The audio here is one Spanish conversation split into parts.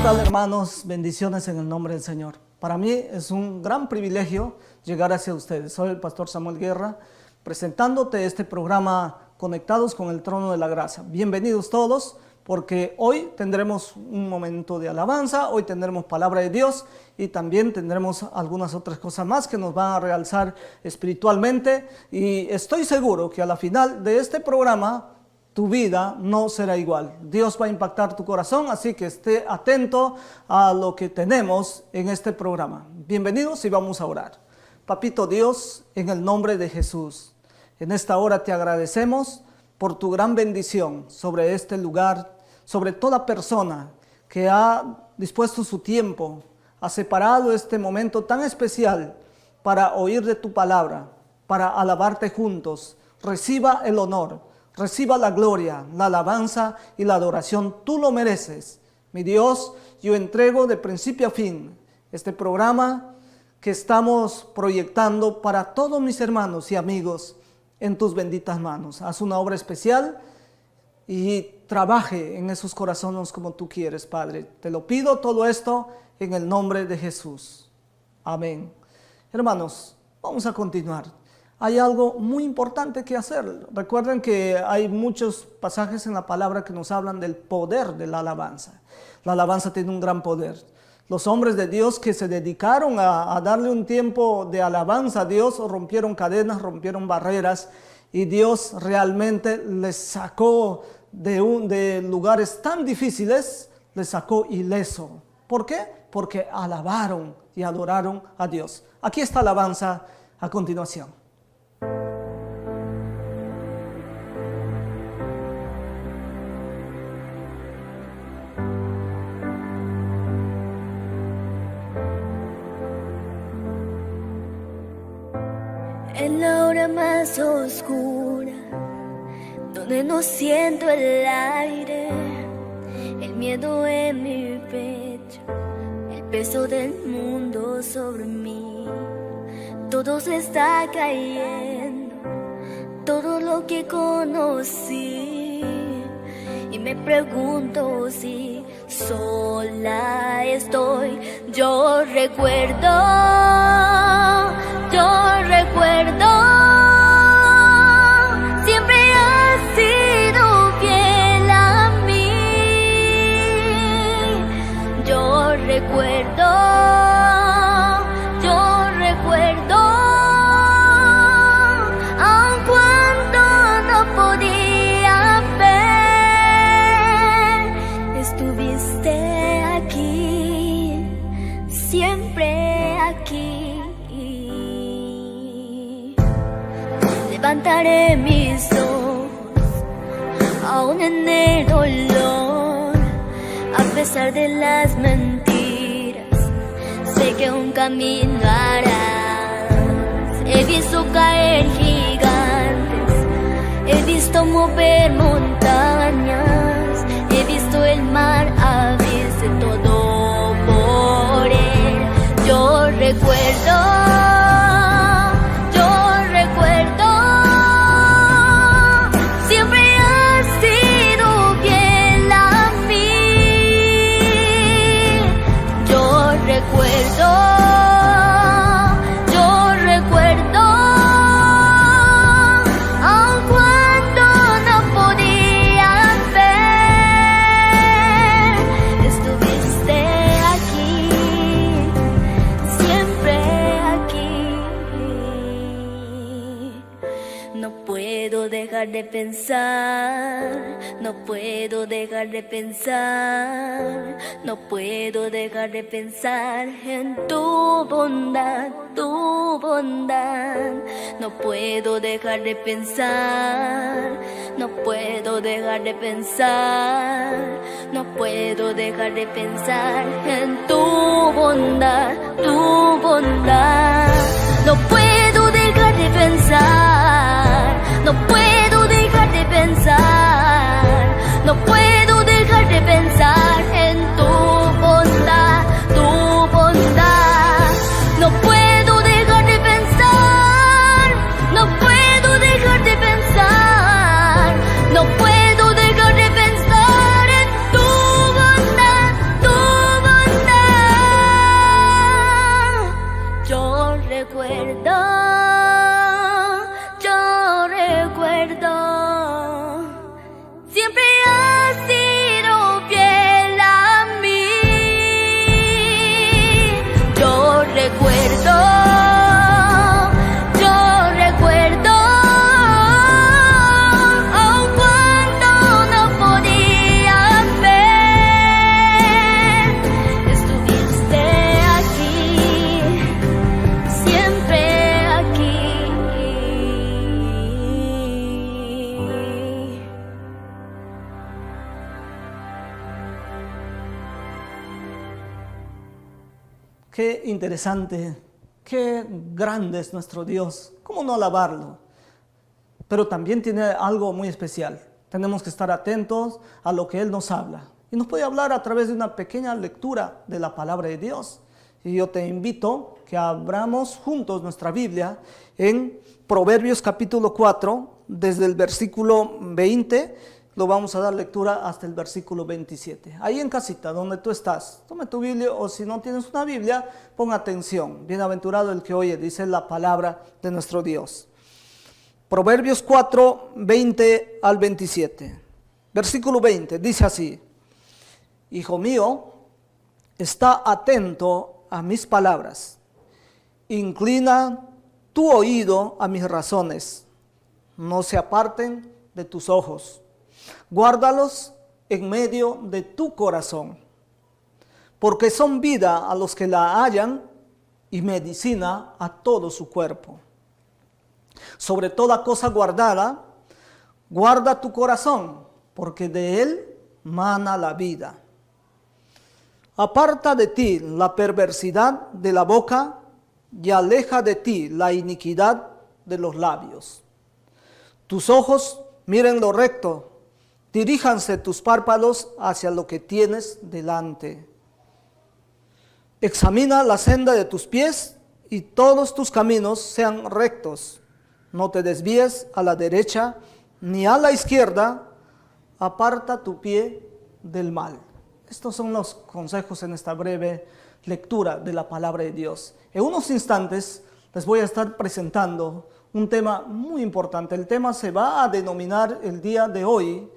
tal, hermanos? Bendiciones en el nombre del Señor. Para mí es un gran privilegio llegar hacia ustedes. Soy el pastor Samuel Guerra, presentándote este programa Conectados con el Trono de la Gracia. Bienvenidos todos, porque hoy tendremos un momento de alabanza, hoy tendremos palabra de Dios y también tendremos algunas otras cosas más que nos van a realzar espiritualmente. Y estoy seguro que a la final de este programa tu vida no será igual. Dios va a impactar tu corazón, así que esté atento a lo que tenemos en este programa. Bienvenidos y vamos a orar. Papito Dios, en el nombre de Jesús, en esta hora te agradecemos por tu gran bendición sobre este lugar, sobre toda persona que ha dispuesto su tiempo, ha separado este momento tan especial para oír de tu palabra, para alabarte juntos. Reciba el honor. Reciba la gloria, la alabanza y la adoración. Tú lo mereces. Mi Dios, yo entrego de principio a fin este programa que estamos proyectando para todos mis hermanos y amigos en tus benditas manos. Haz una obra especial y trabaje en esos corazones como tú quieres, Padre. Te lo pido todo esto en el nombre de Jesús. Amén. Hermanos, vamos a continuar. Hay algo muy importante que hacer. Recuerden que hay muchos pasajes en la palabra que nos hablan del poder de la alabanza. La alabanza tiene un gran poder. Los hombres de Dios que se dedicaron a darle un tiempo de alabanza a Dios rompieron cadenas, rompieron barreras y Dios realmente les sacó de lugares tan difíciles, les sacó ileso. ¿Por qué? Porque alabaron y adoraron a Dios. Aquí está la alabanza a continuación. En la hora más oscura, donde no siento el aire, el miedo en mi pecho, el peso del mundo sobre mí, todo se está cayendo, todo lo que conocí, y me pregunto si sola estoy. Yo recuerdo, siempre has sido fiel a mí. Yo recuerdo, aun cuando no podía ver, estuviste aquí, siempre aquí. Levantaré mis ojos, aún en el dolor, a pesar de las mentiras, sé que un camino harás. He visto caer gigantes, he visto mover montañas, he visto el mar abrirse todo por él. Yo recuerdo, aun cuando no podía ver, estuviste aquí, siempre aquí. No puedo dejar de pensar, no puedo dejar de pensar, no puedo dejar de pensar en tu bondad, tu bondad. No puedo dejar de pensar, no puedo dejar de pensar, no puedo dejar de pensar en tu bondad, tu bondad. No puedo dejar de pensar, no puedo dejar de pensar, no puedo dejar de pensar en tu bondad, tu bondad. No puedo dejar de pensar, no puedo dejar de pensar, no puedo dejar de pensar en tu bondad, tu Qué interesante, qué grande es nuestro Dios. ¿Cómo no alabarlo? Pero también tiene algo muy especial. Tenemos que estar atentos a lo que Él nos habla. Y nos puede hablar a través de una pequeña lectura de la palabra de Dios. Y yo te invito que abramos juntos nuestra Biblia en Proverbios capítulo 4, desde el versículo 20, lo vamos a dar lectura hasta el versículo 27. Ahí en casita, donde tú estás, tome tu Biblia, o si no tienes una Biblia, pon atención. Bienaventurado el que oye, dice la palabra de nuestro Dios. Proverbios 4, 20 al 27. Versículo 20, dice así: Hijo mío, está atento a mis palabras, inclina tu oído a mis razones, no se aparten de tus ojos. Guárdalos en medio de tu corazón, porque son vida a los que la hallan y medicina a todo su cuerpo. Sobre toda cosa guardada, guarda tu corazón, porque de él mana la vida. Aparta de ti la perversidad de la boca y aleja de ti la iniquidad de los labios. Tus ojos miren lo recto, diríjanse tus párpados hacia lo que tienes delante. Examina la senda de tus pies y todos tus caminos sean rectos. No te desvíes a la derecha ni a la izquierda, aparta tu pie del mal. Estos son los consejos en esta breve lectura de la palabra de Dios. En unos instantes les voy a estar presentando un tema muy importante. El tema se va a denominar el día de hoy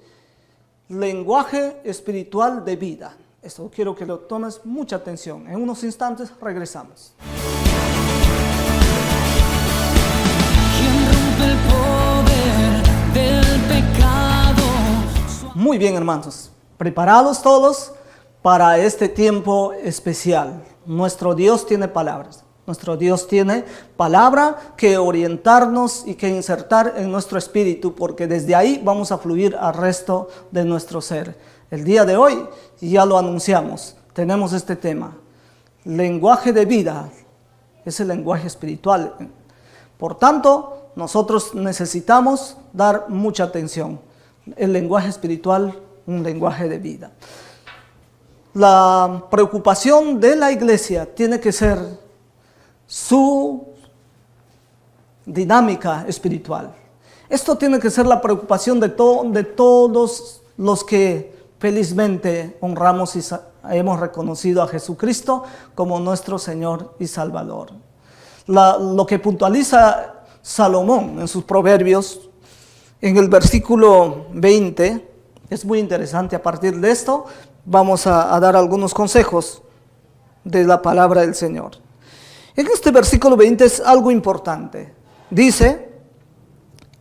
lenguaje espiritual de vida. Esto quiero que lo tomes mucha atención. En unos instantes regresamos. El poder del pecado. Muy bien, hermanos, preparados todos para este tiempo especial. Nuestro Dios tiene palabras. Nuestro Dios tiene palabra que orientarnos y que insertar en nuestro espíritu, porque desde ahí vamos a fluir al resto de nuestro ser. El día de hoy, ya lo anunciamos, tenemos este tema. Lenguaje de vida es el lenguaje espiritual. Por tanto, nosotros necesitamos dar mucha atención. El lenguaje espiritual, un lenguaje de vida. La preocupación de la iglesia tiene que ser su dinámica espiritual. Esto tiene que ser la preocupación de todos los que felizmente honramos y hemos reconocido a Jesucristo como nuestro Señor y Salvador. Lo que puntualiza Salomón en sus proverbios, en el versículo 20, es muy interesante. A partir de esto vamos a dar algunos consejos de la palabra del Señor. En este versículo 20 es algo importante. Dice: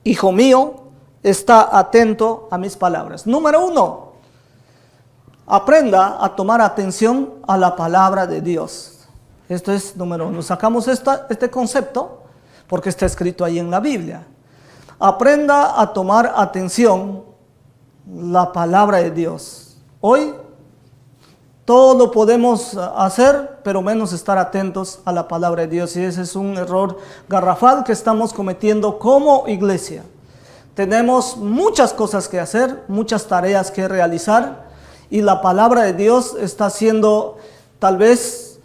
Hijo mío, está atento a mis palabras. Número 1, aprenda a tomar atención a la palabra de Dios. Esto es número 1. Sacamos este concepto porque está escrito ahí en la Biblia. Aprenda a tomar atención la palabra de Dios. Hoy todo lo podemos hacer, pero menos estar atentos a la palabra de Dios. Y ese es un error garrafal que estamos cometiendo como iglesia. Tenemos muchas cosas que hacer, muchas tareas que realizar, y la palabra de Dios está siendo tal vez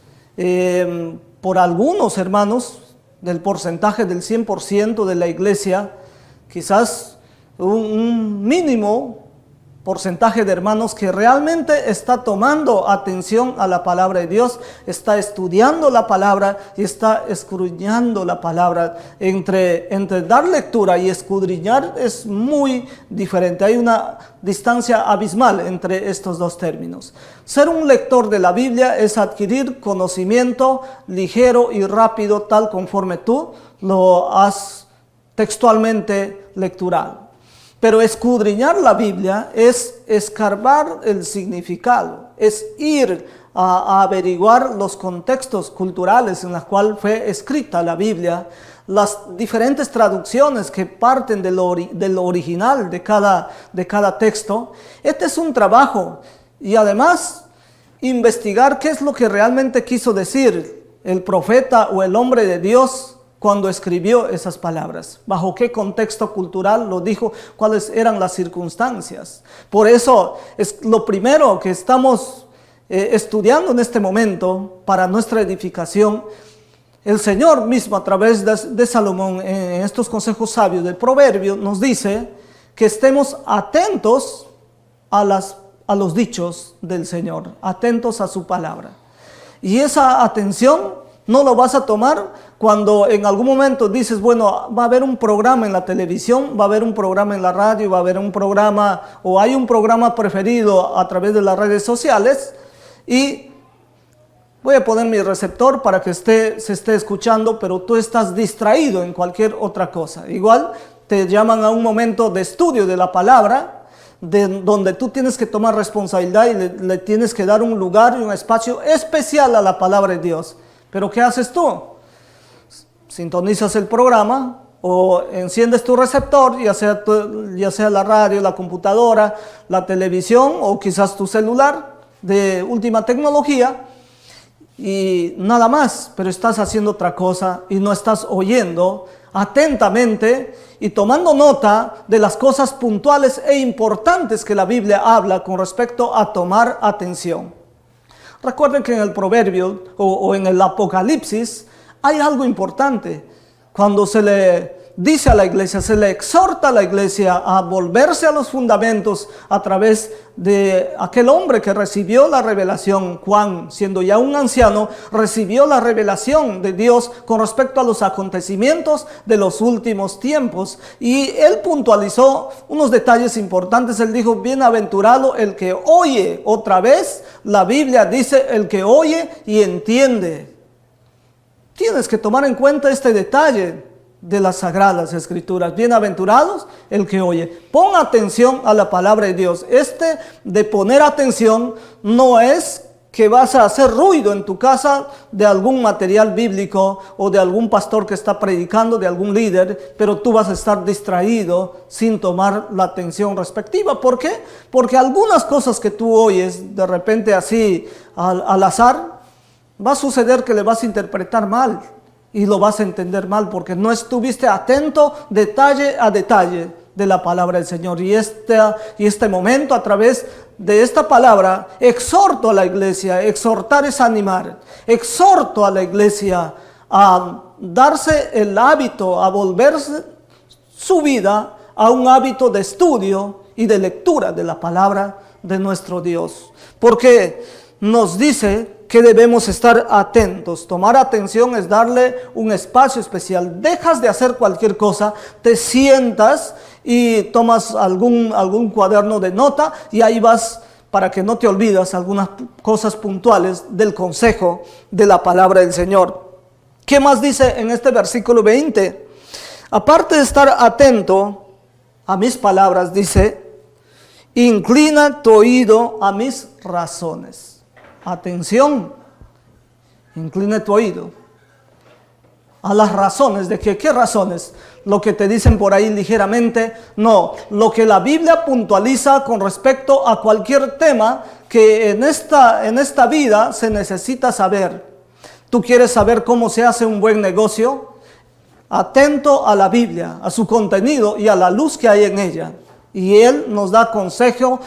por algunos hermanos, del porcentaje del 100% de la iglesia, quizás un mínimo porcentaje de hermanos que realmente está tomando atención a la palabra de Dios, está estudiando la palabra y está escudriñando la palabra. Entre dar lectura y escudriñar es muy diferente. Hay una distancia abismal entre estos dos términos. Ser un lector de la Biblia es adquirir conocimiento ligero y rápido, tal conforme tú lo has textualmente lecturado. Pero escudriñar la Biblia es escarbar el significado, es ir a averiguar los contextos culturales en los cuales fue escrita la Biblia, las diferentes traducciones que parten de lo original de cada texto. Este es un trabajo, y además investigar qué es lo que realmente quiso decir el profeta o el hombre de Dios cuando escribió esas palabras? ¿Bajo qué contexto cultural lo dijo? ¿Cuáles eran las circunstancias? Por eso es lo primero que estamos estudiando en este momento para nuestra edificación. El Señor mismo a través de Salomón en estos consejos sabios del proverbio nos dice que estemos atentos a los dichos del Señor, atentos a su palabra. Y esa atención no lo vas a tomar cuando en algún momento dices, bueno, va a haber un programa en la televisión, va a haber un programa en la radio, va a haber un programa o hay un programa preferido a través de las redes sociales y voy a poner mi receptor para que se esté escuchando, pero tú estás distraído en cualquier otra cosa. Igual te llaman a un momento de estudio de la palabra, donde tú tienes que tomar responsabilidad y le tienes que dar un lugar y un espacio especial a la palabra de Dios. Pero ¿qué haces tú? Sintonizas el programa o enciendes tu receptor, ya sea la radio, la computadora, la televisión o quizás tu celular de última tecnología, y nada más, pero estás haciendo otra cosa y no estás oyendo atentamente y tomando nota de las cosas puntuales e importantes que la Biblia habla con respecto a tomar atención. Recuerden que en el proverbio o en el Apocalipsis hay algo importante. Cuando se le dice a la iglesia, se le exhorta a la iglesia a volverse a los fundamentos a través de aquel hombre que recibió la revelación. Juan, siendo ya un anciano, recibió la revelación de Dios con respecto a los acontecimientos de los últimos tiempos. Y él puntualizó unos detalles importantes. Él dijo, bienaventurado el que oye. Otra vez, la Biblia dice, el que oye y entiende. Tienes que tomar en cuenta este detalle de las Sagradas Escrituras. Bienaventurados el que oye. Pon atención a la palabra de Dios. De poner atención no es que vas a hacer ruido en tu casa de algún material bíblico o de algún pastor que está predicando, de algún líder, pero tú vas a estar distraído sin tomar la atención respectiva. ¿Por qué? Porque algunas cosas que tú oyes de repente así al azar, va a suceder que le vas a interpretar mal. Y lo vas a entender mal porque no estuviste atento detalle a detalle de la palabra del Señor. Y este momento, a través de esta palabra, exhorto a la iglesia. Exhortar es animar. Exhorto a la iglesia a darse el hábito, a volverse su vida a un hábito de estudio y de lectura de la palabra de nuestro Dios. Porque nos dice que debemos estar atentos. Tomar atención es darle un espacio especial. Dejas de hacer cualquier cosa, te sientas y tomas algún cuaderno de nota y ahí vas para que no te olvides algunas cosas puntuales del consejo de la palabra del Señor. ¿Qué más dice en este versículo 20? Aparte de estar atento a mis palabras, dice, inclina tu oído a mis razones. Atención, inclina tu oído a las razones. ¿De qué? ¿Qué razones? Lo que te dicen por ahí ligeramente, no. Lo que la Biblia puntualiza con respecto a cualquier tema que en esta vida se necesita saber. ¿Tú quieres saber cómo se hace un buen negocio? Atento a la Biblia, a su contenido y a la luz que hay en ella. Y Él nos da consejo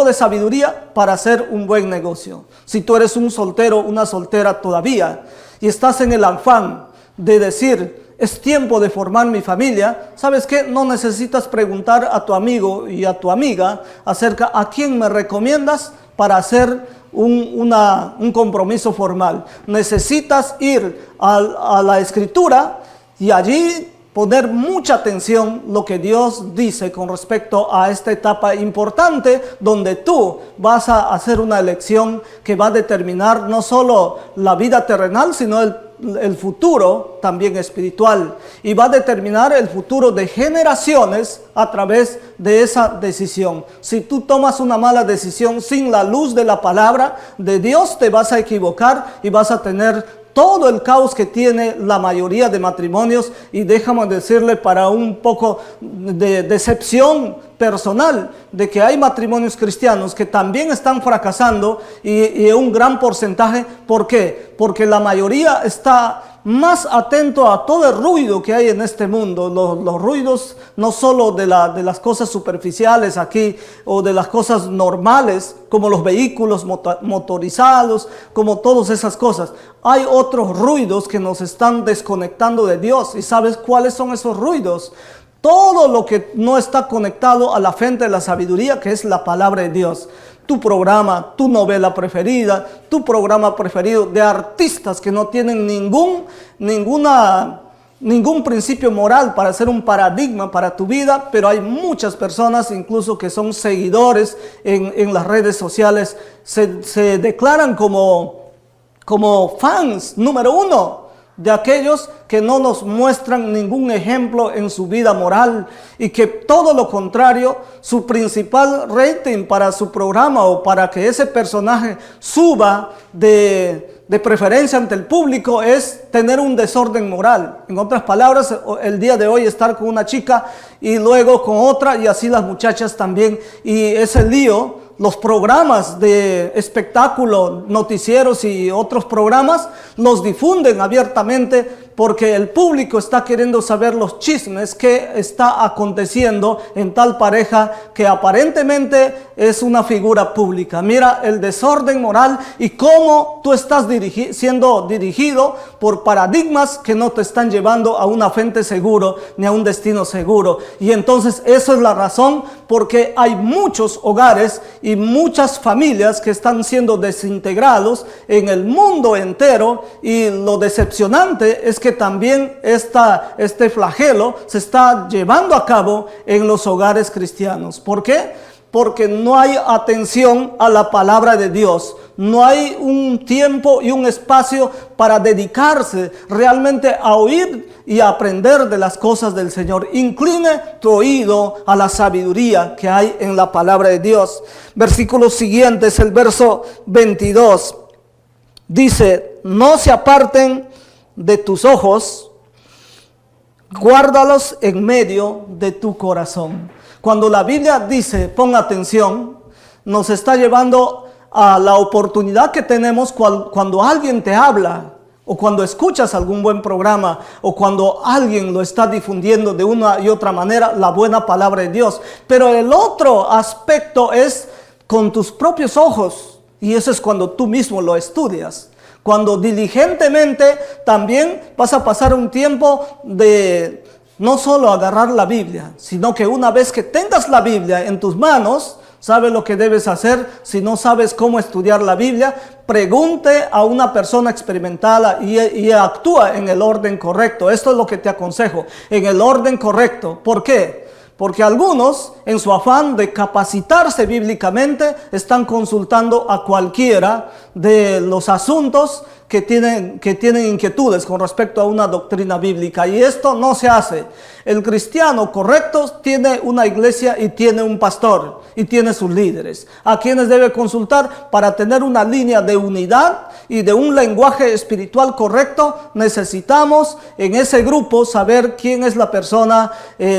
de sabiduría para hacer un buen negocio. Si tú eres un soltero, una soltera todavía, y estás en el afán de decir, es tiempo de formar mi familia, ¿sabes qué? No necesitas preguntar a tu amigo y a tu amiga acerca a quién me recomiendas para hacer un compromiso formal. Necesitas ir a la Escritura y allí poner mucha atención lo que Dios dice con respecto a esta etapa importante donde tú vas a hacer una elección que va a determinar no solo la vida terrenal, sino el futuro también espiritual, y va a determinar el futuro de generaciones a través de esa decisión. Si tú tomas una mala decisión sin la luz de la palabra de Dios, te vas a equivocar y vas a tener todo el caos que tiene la mayoría de matrimonios, y déjame decirle, para un poco de decepción personal, de que hay matrimonios cristianos que también están fracasando, y un gran porcentaje. ¿Por qué? Porque la mayoría está más atento a todo el ruido que hay en este mundo, los ruidos no solo de las cosas superficiales aquí, o de las cosas normales, como los vehículos motorizados, como todas esas cosas. Hay otros ruidos que nos están desconectando de Dios. ¿Y sabes cuáles son esos ruidos? Todo lo que no está conectado a la fuente de la sabiduría, que es la palabra de Dios. Tu programa, tu novela preferida, tu programa preferido de artistas que no tienen ningún principio moral para ser un paradigma para tu vida, pero hay muchas personas incluso que son seguidores en las redes sociales, se declaran como fans número uno de aquellos que no nos muestran ningún ejemplo en su vida moral, y que todo lo contrario, su principal rating para su programa, o para que ese personaje suba de preferencia ante el público, es tener un desorden moral. En otras palabras, el día de hoy estar con una chica y luego con otra, y así las muchachas también, y ese lío. Los programas de espectáculo, noticieros y otros programas los difunden abiertamente, porque el público está queriendo saber los chismes que está aconteciendo en tal pareja que aparentemente es una figura pública. Mira el desorden moral y cómo tú estás siendo dirigido por paradigmas que no te están llevando a una fuente seguro ni a un destino seguro. Y entonces esa es la razón porque hay muchos hogares y muchas familias que están siendo desintegrados en el mundo entero, y lo decepcionante es que también este flagelo se está llevando a cabo en los hogares cristianos. ¿Por qué? Porque no hay atención a la palabra de Dios. No hay un tiempo y un espacio para dedicarse realmente a oír y a aprender de las cosas del Señor. Incline tu oído a la sabiduría que hay en la palabra de Dios. Versículo siguiente es el verso 22. Dice: no se aparten de tus ojos, guárdalos en medio de tu corazón. Cuando la Biblia dice pon atención, nos está llevando a la oportunidad que tenemos cuando alguien te habla, o cuando escuchas algún buen programa, o cuando alguien lo está difundiendo de una y otra manera, la buena palabra de Dios. Pero el otro aspecto es con tus propios ojos, y eso es cuando tú mismo lo estudias. Cuando diligentemente también vas a pasar un tiempo de no solo agarrar la Biblia, sino que una vez que tengas la Biblia en tus manos, ¿sabes lo que debes hacer? Si no sabes cómo estudiar la Biblia, pregunte a una persona experimentada y actúa en el orden correcto. Esto es lo que te aconsejo, en el orden correcto. ¿Por qué? Porque algunos, en su afán de capacitarse bíblicamente, están consultando a cualquiera de los asuntos que tienen inquietudes con respecto a una doctrina bíblica, y esto no se hace. El cristiano correcto tiene una iglesia y tiene un pastor y tiene sus líderes, a quienes debe consultar para tener una línea de unidad y de un lenguaje espiritual correcto. Necesitamos en ese grupo saber quién es la persona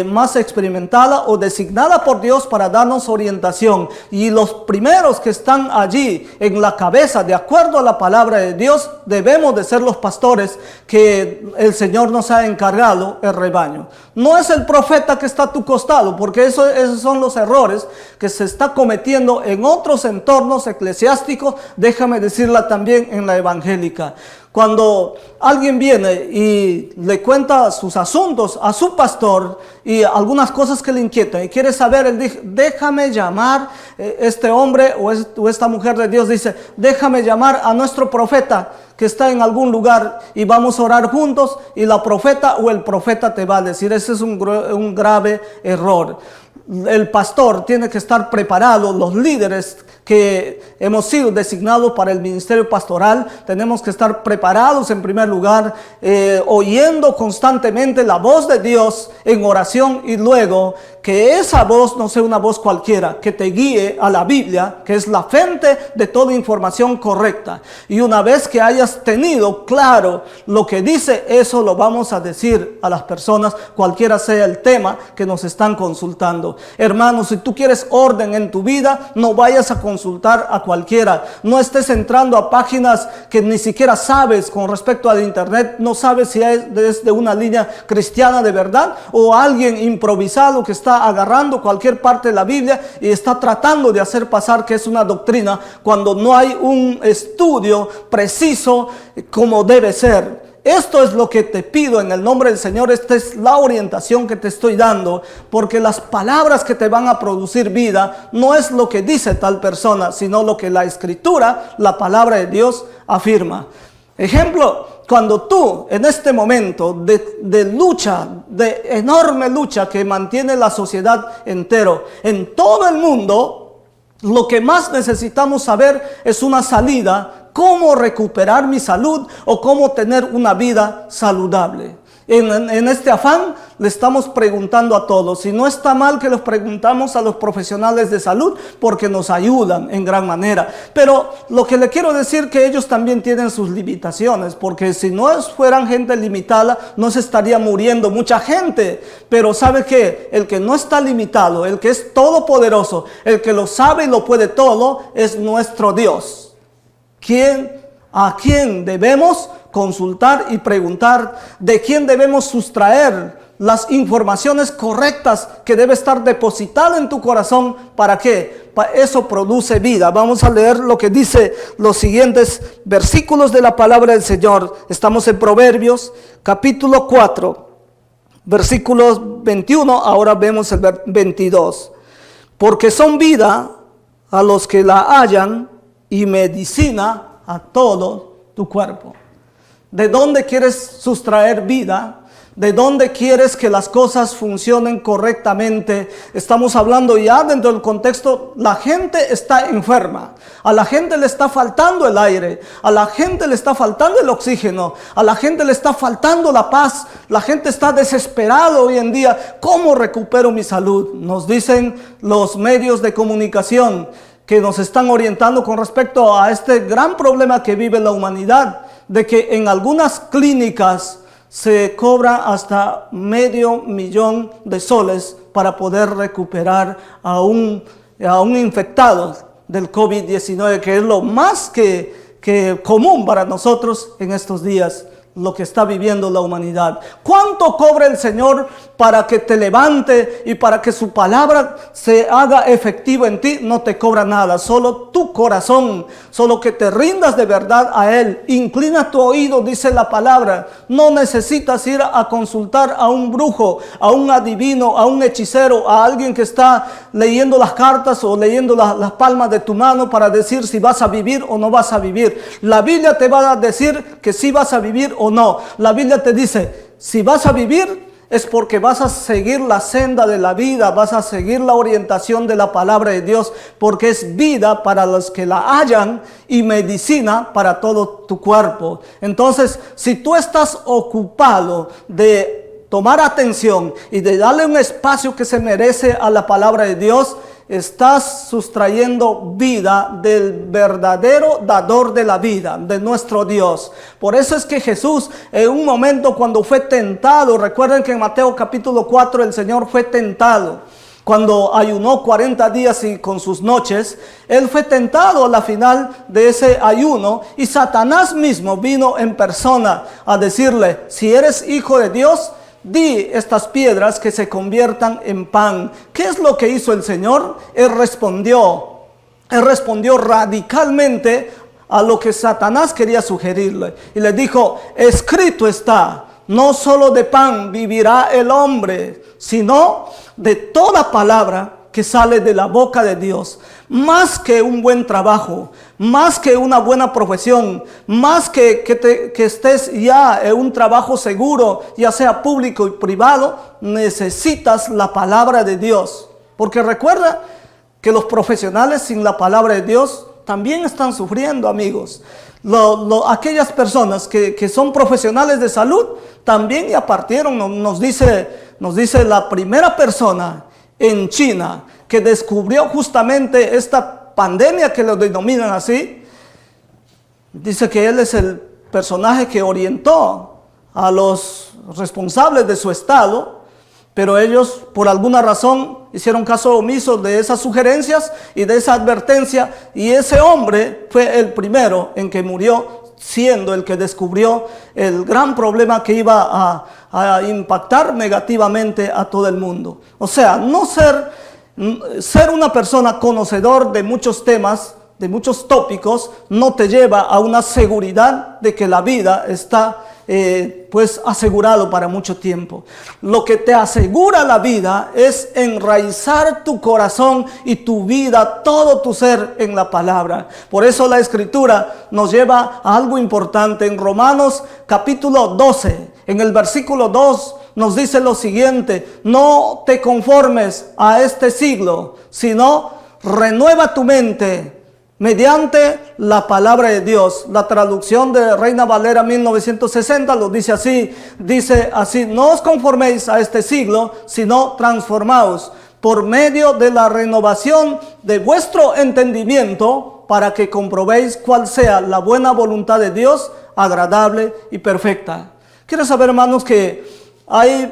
más experimentada o designada por Dios para darnos orientación, y los primeros que están allí en la cabeza, de acuerdo a la palabra de Dios, debemos de ser los pastores que el Señor nos ha encargado, el rebaño. No es el profeta que está a tu costado, porque esos son los errores que se está cometiendo en otros entornos eclesiásticos, déjame decirla también en la evangélica. Cuando alguien viene y le cuenta sus asuntos a su pastor y algunas cosas que le inquietan y quiere saber, él dice: déjame llamar, este hombre o esta mujer de Dios dice: déjame llamar a nuestro profeta que está en algún lugar y vamos a orar juntos, y la profeta o el profeta te va a decir. Ese es un grave error. el pastor tiene que estar preparado, los líderes que hemos sido designados para el ministerio pastoral, tenemos que estar preparados en primer lugar, oyendo constantemente la voz de Dios en oración, y luego que esa voz no sea una voz cualquiera, que te guíe a la Biblia, que es la fuente de toda información correcta. Y una vez que hayas tenido claro lo que dice, eso lo vamos a decir a las personas, cualquiera sea el tema que nos están consultando. Hermanos, si tú quieres orden en tu vida, no vayas a consultar a cualquiera. No estés entrando a páginas que ni siquiera sabes con respecto al internet. No sabes si es de una línea cristiana de verdad o alguien improvisado que está agarrando cualquier parte de la Biblia y está tratando de hacer pasar que es una doctrina cuando no hay un estudio preciso como debe ser. Esto es lo que te pido en el nombre del Señor. Esta es la orientación que te estoy dando, porque las palabras que te van a producir vida no es lo que dice tal persona, sino lo que la Escritura, la palabra de Dios, afirma. Ejemplo, cuando tú en este momento de lucha, de enorme lucha que mantiene la sociedad entero, en todo el mundo, lo que más necesitamos saber es una salida. Cómo recuperar mi salud o cómo tener una vida saludable. En este afán le estamos preguntando a todos. Y no está mal que los preguntamos a los profesionales de salud, porque nos ayudan en gran manera. Pero lo que le quiero decir que ellos también tienen sus limitaciones, porque si no fueran gente limitada, no se estaría muriendo mucha gente. Pero ¿sabe qué? El que no está limitado, el que es todopoderoso, el que lo sabe y lo puede todo, es nuestro Dios. ¿A quién debemos consultar y preguntar? ¿De quién debemos sustraer las informaciones correctas que debe estar depositada en tu corazón? ¿Para qué? Eso produce vida. Vamos a leer lo que dice los siguientes versículos de la palabra del Señor. Estamos en Proverbios, capítulo 4, versículos 21, ahora vemos el 22. Porque son vida a los que la hallan, y medicina a todo tu cuerpo. ¿De dónde quieres sustraer vida? ¿De dónde quieres que las cosas funcionen correctamente? Estamos hablando ya dentro del contexto, la gente está enferma, a la gente le está faltando el aire, a la gente le está faltando el oxígeno, a la gente le está faltando la paz, la gente está desesperada hoy en día. ¿Cómo recupero mi salud? Nos dicen los medios de comunicación que nos están orientando con respecto a este gran problema que vive la humanidad, de que en algunas clínicas se cobra hasta $500,000 de soles para poder recuperar a un infectado del COVID-19, que es lo más que común para nosotros en estos días, lo que está viviendo la humanidad. ¿Cuánto cobra el Señor para que te levante y para que su palabra se haga efectiva en ti? No te cobra nada, solo tu corazón, solo que te rindas de verdad a Él. Inclina tu oído, dice la palabra. No necesitas ir a consultar a un brujo, a un adivino, a un hechicero, a alguien que está leyendo las cartas o leyendo las palmas de tu mano para decir si vas a vivir o no vas a vivir. La Biblia te va a decir que si vas a vivir o no. La Biblia te dice, si vas a vivir es porque vas a seguir la senda de la vida, vas a seguir la orientación de la palabra de Dios, porque es vida para los que la hallan y medicina para todo tu cuerpo. Entonces, si tú estás ocupado de tomar atención y de darle un espacio que se merece a la palabra de Dios, estás sustrayendo vida del verdadero dador de la vida, de nuestro Dios. Por eso es que Jesús, en un momento cuando fue tentado, recuerden que en Mateo capítulo 4 el Señor fue tentado. Cuando ayunó 40 días y con sus noches, Él fue tentado a la final de ese ayuno, y Satanás mismo vino en persona a decirle, si eres hijo de Dios, di estas piedras que se conviertan en pan. ¿Qué es lo que hizo el Señor? Él respondió radicalmente a lo que Satanás quería sugerirle. Y le dijo, escrito está, no solo de pan vivirá el hombre, sino de toda palabra que sale de la boca de Dios. Más que un buen trabajo, más que una buena profesión, más que estés ya en un trabajo seguro, ya sea público y privado, necesitas la palabra de Dios. Porque recuerda que los profesionales sin la palabra de Dios también están sufriendo, amigos. Aquellas personas que son profesionales de salud también ya partieron. Nos dice la primera persona en China que descubrió justamente esta pandemia, que lo denominan así. Dice que él es el personaje que orientó a los responsables de su estado, pero ellos por alguna razón hicieron caso omiso de esas sugerencias y de esa advertencia, y ese hombre fue el primero en que murió, siendo el que descubrió el gran problema que iba a impactar negativamente a todo el mundo. O sea, no ser una persona conocedor de muchos temas, de muchos tópicos, no te lleva a una seguridad de que la vida está pues asegurado para mucho tiempo. Lo que te asegura la vida es enraizar tu corazón y tu vida, todo tu ser en la palabra. Por eso la Escritura nos lleva a algo importante. En Romanos capítulo 12, en el versículo 2, nos dice lo siguiente: no te conformes a este siglo, sino renueva tu mente mediante la palabra de Dios. La traducción de Reina Valera 1960 lo dice así, no os conforméis a este siglo, sino transformaos por medio de la renovación de vuestro entendimiento, para que comprobéis cuál sea la buena voluntad de Dios, agradable y perfecta. Quiero saber, hermanos, que hay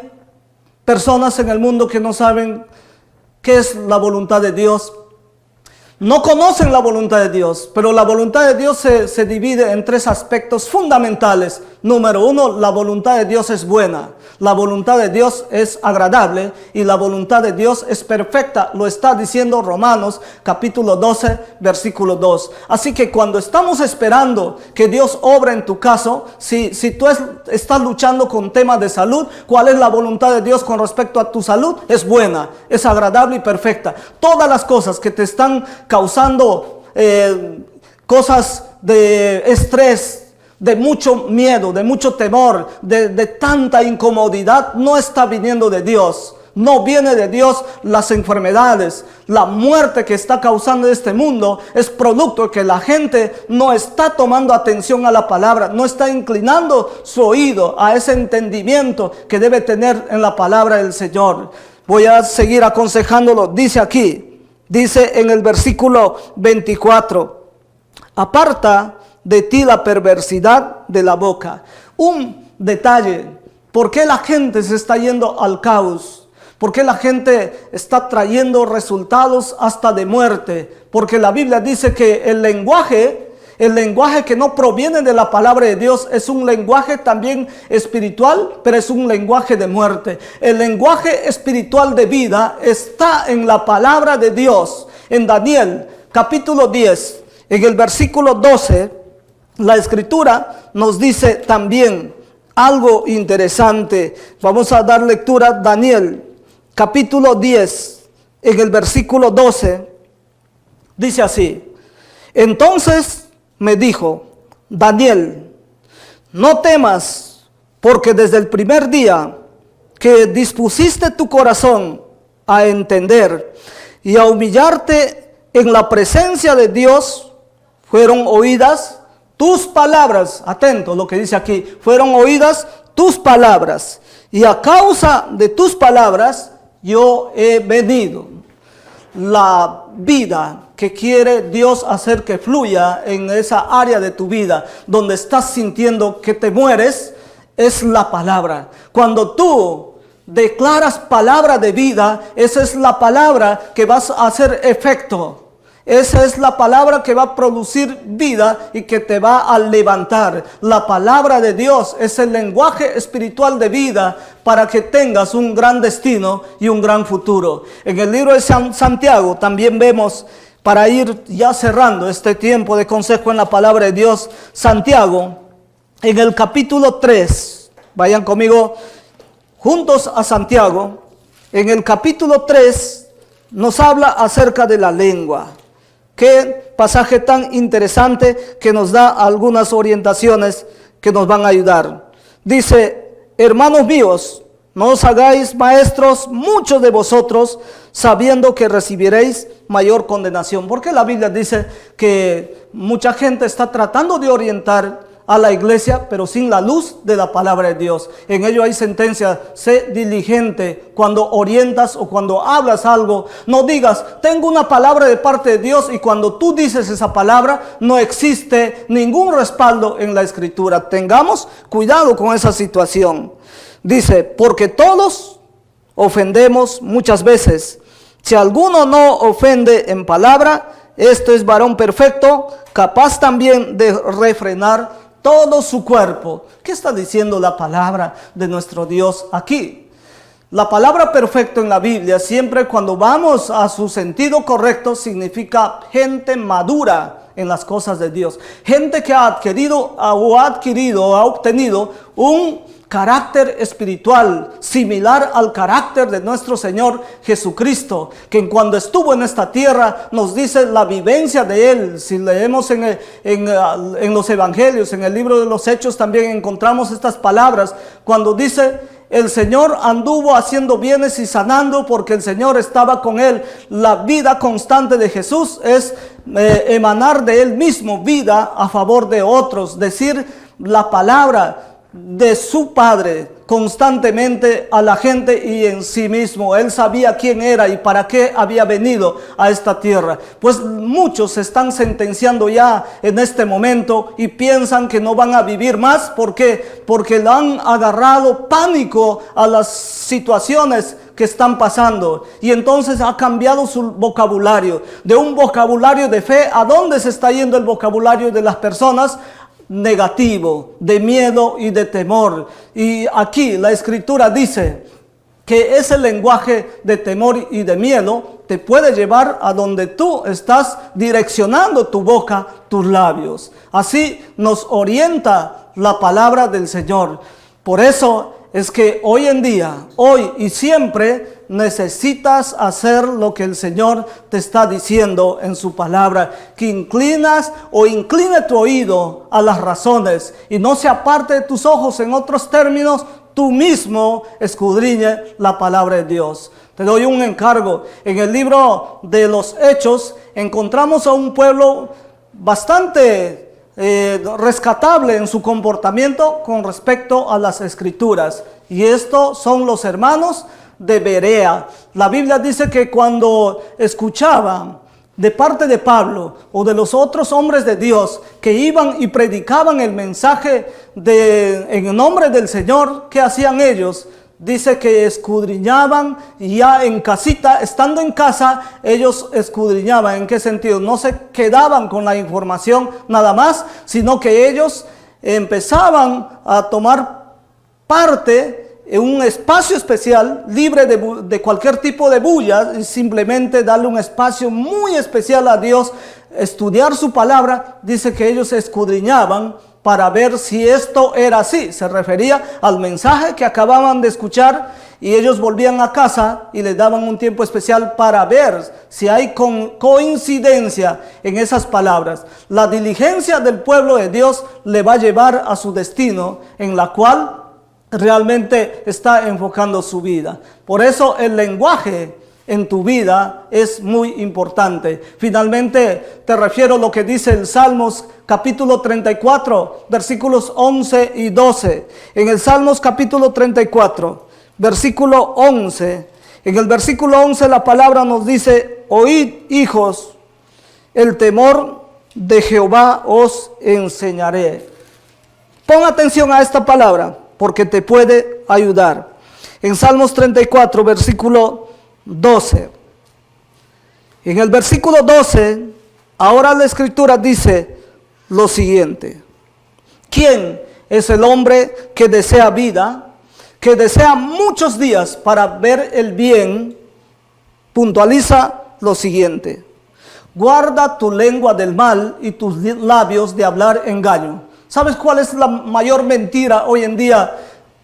personas en el mundo que no saben qué es la voluntad de Dios. No conocen la voluntad de Dios, pero la voluntad de Dios se divide en tres aspectos fundamentales. Número uno, la voluntad de Dios es buena, la voluntad de Dios es agradable y la voluntad de Dios es perfecta. Lo está diciendo Romanos capítulo 12, versículo 2. Así que cuando estamos esperando que Dios obra en tu caso, si tú estás luchando con temas de salud, ¿cuál es la voluntad de Dios con respecto a tu salud? Es buena, es agradable y perfecta. Todas las cosas que te están causando cosas de estrés, de mucho miedo, de mucho temor, de tanta incomodidad, no está viniendo de Dios. No viene de Dios. Las enfermedades, la muerte que está causando este mundo es producto de que la gente no está tomando atención a la palabra, no está inclinando su oído a ese entendimiento que debe tener en la palabra del Señor. Voy a seguir aconsejándolo. Dice en el versículo 24: aparta de ti la perversidad de la boca. Un detalle: ¿por qué la gente se está yendo al caos? ¿Por qué la gente está trayendo resultados hasta de muerte? Porque la Biblia dice que el lenguaje que no proviene de la palabra de Dios es un lenguaje también espiritual, pero es un lenguaje de muerte. El lenguaje espiritual de vida está en la palabra de Dios. En Daniel capítulo 10, en el versículo 12, la Escritura nos dice también algo interesante. Vamos a dar lectura. Daniel capítulo 10, en el versículo 12, dice así: entonces me dijo, Daniel, no temas, porque desde el primer día que dispusiste tu corazón a entender y a humillarte en la presencia de Dios, fueron oídas tus palabras. Atento lo que dice aquí: fueron oídas tus palabras, y a causa de tus palabras yo he venido. La vida que quiere Dios hacer que fluya en esa área de tu vida donde estás sintiendo que te mueres, es la palabra. Cuando tú declaras palabra de vida, esa es la palabra que vas a hacer efecto. Esa es la palabra que va a producir vida y que te va a levantar. La palabra de Dios es el lenguaje espiritual de vida para que tengas un gran destino y un gran futuro. En el libro de Santiago también vemos, para ir ya cerrando este tiempo de consejo en la palabra de Dios, Santiago, en el capítulo 3, vayan conmigo juntos a Santiago, en el capítulo 3 nos habla acerca de la lengua. Qué pasaje tan interesante que nos da algunas orientaciones que nos van a ayudar. Dice: hermanos míos, No os hagáis maestros muchos de vosotros, sabiendo que recibiréis mayor condenación. Porque la Biblia dice que mucha gente está tratando de orientar a la iglesia, pero sin la luz de la palabra de Dios. En ello hay sentencia: sé diligente cuando orientas o cuando hablas algo. No digas, tengo una palabra de parte de Dios, y cuando tú dices esa palabra no existe ningún respaldo en la escritura. Tengamos cuidado con esa situación. Dice, porque todos ofendemos muchas veces. Si alguno no ofende en palabra, esto es varón perfecto, capaz también de refrenar todo su cuerpo. ¿Qué está diciendo la palabra de nuestro Dios aquí? La palabra perfecto en la Biblia, siempre cuando vamos a su sentido correcto, significa gente madura en las cosas de Dios. Gente que ha obtenido un carácter espiritual similar al carácter de nuestro Señor Jesucristo, que cuando estuvo en esta tierra nos dice la vivencia de Él. Si leemos en los evangelios, en el libro de los Hechos, también encontramos estas palabras cuando dice: el Señor anduvo haciendo bienes y sanando, porque el Señor estaba con Él. La vida constante de Jesús es emanar de Él mismo vida a favor de otros, decir la palabra de su Padre constantemente a la gente y en sí mismo. Él sabía quién era y para qué había venido a esta tierra. Pues muchos se están sentenciando ya en este momento y piensan que no van a vivir más. ¿Por qué? Porque le han agarrado pánico a las situaciones que están pasando, y entonces ha cambiado su vocabulario. De un vocabulario de fe, ¿a dónde se está yendo el vocabulario de las personas? Negativo, de miedo y de temor. Y aquí la escritura dice que ese lenguaje de temor y de miedo te puede llevar a donde tú estás direccionando tu boca, tus labios. Así nos orienta la palabra del Señor. Por eso es que hoy en día, hoy y siempre, necesitas hacer lo que el Señor te está diciendo en su palabra, que incline tu oído a las razones y no se aparte de tus ojos. En otros términos, tú mismo escudriñe la palabra de Dios. Te doy un encargo. En el libro de los Hechos encontramos a un pueblo bastante rescatable en su comportamiento con respecto a las escrituras, y estos son los hermanos de Berea. La Biblia dice que cuando escuchaban de parte de Pablo o de los otros hombres de Dios que iban y predicaban el mensaje en nombre del Señor, ¿qué hacían ellos? Dice que escudriñaban, y ya en casita, estando en casa, ellos escudriñaban. ¿En qué sentido? No se quedaban con la información nada más, sino que ellos empezaban a tomar parte en un espacio especial, libre de cualquier tipo de bulla, y simplemente darle un espacio muy especial a Dios, estudiar su palabra. Dice que ellos escudriñaban para ver si esto era así. Se refería al mensaje que acababan de escuchar, y ellos volvían a casa y les daban un tiempo especial para ver si hay coincidencia en esas palabras. La diligencia del pueblo de Dios le va a llevar a su destino, en la cual realmente está enfocando su vida. Por eso el lenguaje en tu vida es muy importante. Finalmente te refiero a lo que dice el Salmos capítulo 34, versículos 11 y 12. En el Salmos capítulo 34, versículo 11, en el versículo 11 la palabra nos dice: oíd, hijos, el temor de Jehová os enseñaré. Pon atención a esta palabra, porque te puede ayudar. En Salmos 34, versículo 12. En el versículo 12, ahora la escritura dice lo siguiente: ¿quién es el hombre que desea vida, que desea muchos días para ver el bien? Puntualiza lo siguiente: guarda tu lengua del mal y tus labios de hablar engaño. ¿Sabes cuál es la mayor mentira hoy en día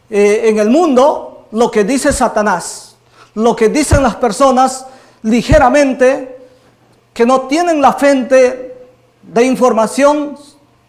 en el mundo? Lo que dice Satanás, lo que dicen las personas ligeramente, que no tienen la fuente de información,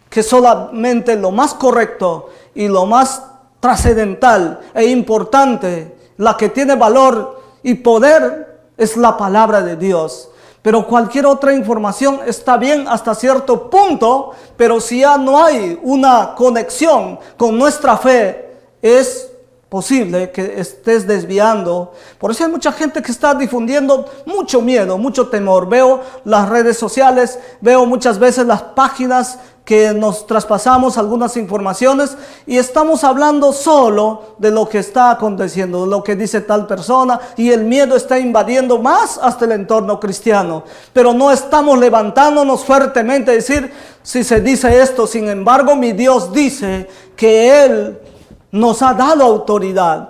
que solamente lo más correcto y lo más trascendental e importante, la que tiene valor y poder, es la palabra de Dios. Pero cualquier otra información está bien hasta cierto punto, pero si ya no hay una conexión con nuestra fe, es posible que estés desviando. Por eso hay mucha gente que está difundiendo mucho miedo, mucho temor. Veo las redes sociales, veo muchas veces las páginas que nos traspasamos algunas informaciones y estamos hablando solo de lo que está aconteciendo, de lo que dice tal persona, y el miedo está invadiendo más hasta el entorno cristiano. Pero no estamos levantándonos fuertemente a decir, si se dice esto, sin embargo mi Dios dice que Él nos ha dado autoridad.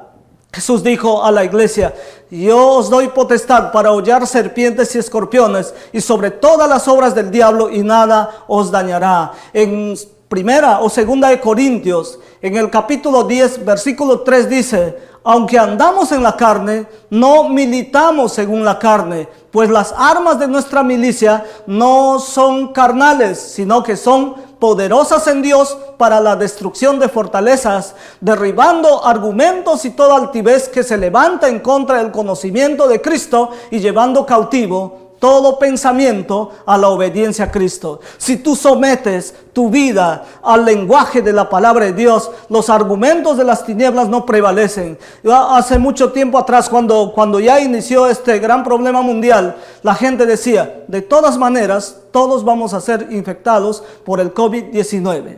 Jesús dijo a la iglesia, yo os doy potestad para hollar serpientes y escorpiones y sobre todas las obras del diablo y nada os dañará. En primera o segunda de Corintios, en el capítulo 10, versículo 3 dice, aunque andamos en la carne, no militamos según la carne, pues las armas de nuestra milicia no son carnales, sino que son poderosas en Dios para la destrucción de fortalezas, derribando argumentos y toda altivez que se levanta en contra del conocimiento de Cristo y llevando cautivo todo pensamiento a la obediencia a Cristo. Si tú sometes tu vida al lenguaje de la palabra de Dios, los argumentos de las tinieblas no prevalecen. Hace mucho tiempo atrás, cuando ya inició este gran problema mundial, la gente decía, de todas maneras, todos vamos a ser infectados por el COVID-19.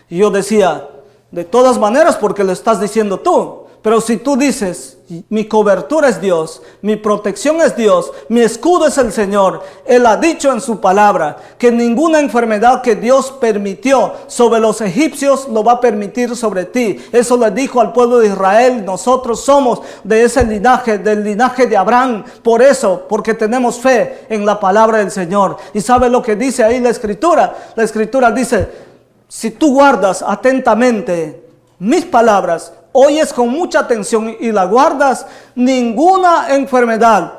Y yo decía, de todas maneras, porque lo estás diciendo tú. Pero si tú dices, mi cobertura es Dios, mi protección es Dios, mi escudo es el Señor, Él ha dicho en su palabra que ninguna enfermedad que Dios permitió sobre los egipcios lo va a permitir sobre ti. Eso le dijo al pueblo de Israel. Nosotros somos de ese linaje, del linaje de Abraham. Por eso, porque tenemos fe en la palabra del Señor. ¿Y sabe lo que dice ahí la Escritura? La Escritura dice, si tú guardas atentamente mis palabras, oyes con mucha atención y la guardas, ninguna enfermedad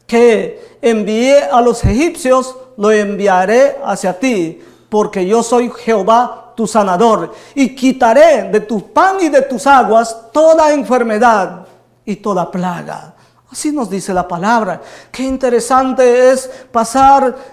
que envié a los egipcios lo enviaré hacia ti, porque yo soy Jehová tu sanador, y quitaré de tu pan y de tus aguas toda enfermedad y toda plaga. Así nos dice la palabra. Qué interesante es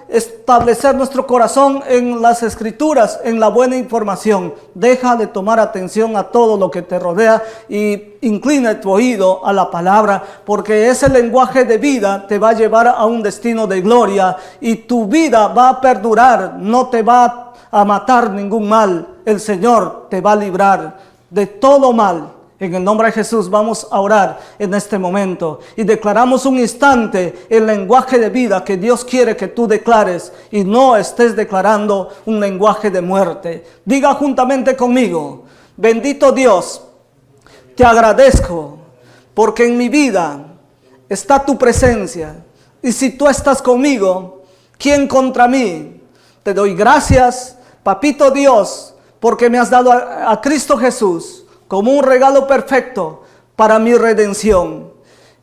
establecer nuestro corazón en las Escrituras, en la buena información. Deja de tomar atención a todo lo que te rodea y inclina tu oído a la palabra, porque ese lenguaje de vida te va a llevar a un destino de gloria y tu vida va a perdurar. No te va a matar ningún mal. El Señor te va a librar de todo mal. En el nombre de Jesús vamos a orar en este momento y declaramos un instante el lenguaje de vida que Dios quiere que tú declares y no estés declarando un lenguaje de muerte. Diga juntamente conmigo, bendito Dios, te agradezco porque en mi vida está tu presencia y si tú estás conmigo, ¿quién contra mí? Te doy gracias, papito Dios, porque me has dado a Cristo Jesús como un regalo perfecto para mi redención.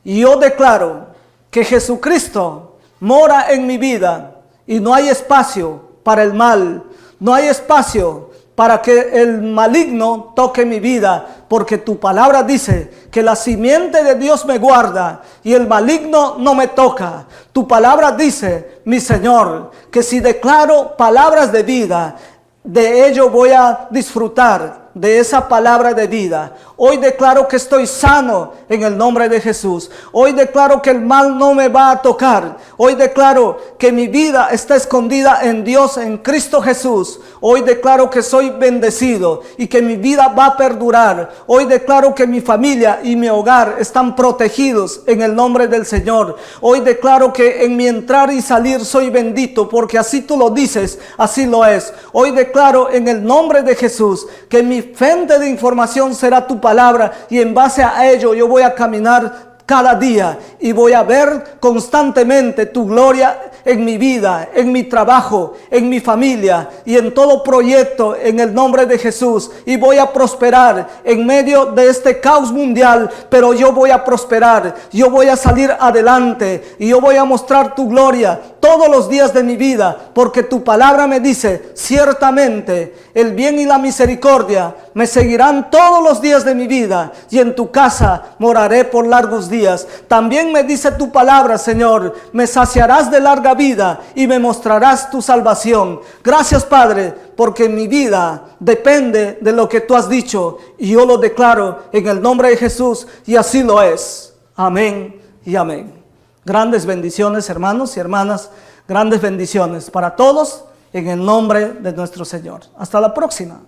Y yo declaro que Jesucristo mora en mi vida y no hay espacio para el mal, no hay espacio para que el maligno toque mi vida, porque tu palabra dice que la simiente de Dios me guarda y el maligno no me toca. Tu palabra dice, mi Señor, que si declaro palabras de vida, de ello voy a disfrutar, de esa palabra de vida. Hoy declaro que estoy sano en el nombre de Jesús. Hoy declaro que el mal no me va a tocar. Hoy declaro que mi vida está escondida en Dios, en Cristo Jesús. Hoy declaro que soy bendecido y que mi vida va a perdurar. Hoy declaro que mi familia y mi hogar están protegidos en el nombre del Señor. Hoy declaro que en mi entrar y salir soy bendito, porque así tú lo dices, así lo es. Hoy declaro en el nombre de Jesús que mi fuente de información será tu palabra y en base a ello yo voy a caminar cada día y voy a ver constantemente tu gloria en mi vida, en mi trabajo, en mi familia y en todo proyecto en el nombre de Jesús. Y voy a prosperar en medio de este caos mundial, pero yo voy a prosperar, yo voy a salir adelante y yo voy a mostrar tu gloria todos los días de mi vida, porque tu palabra me dice, ciertamente el bien y la misericordia me seguirán todos los días de mi vida y en tu casa moraré por largos días. También me dice tu palabra, Señor, me saciarás de larga vida y me mostrarás tu salvación. Gracias, Padre, porque mi vida depende de lo que tú has dicho y yo lo declaro en el nombre de Jesús y así lo es. Amén y amén. Grandes bendiciones, hermanos y hermanas, grandes bendiciones para todos en el nombre de nuestro Señor. Hasta la próxima.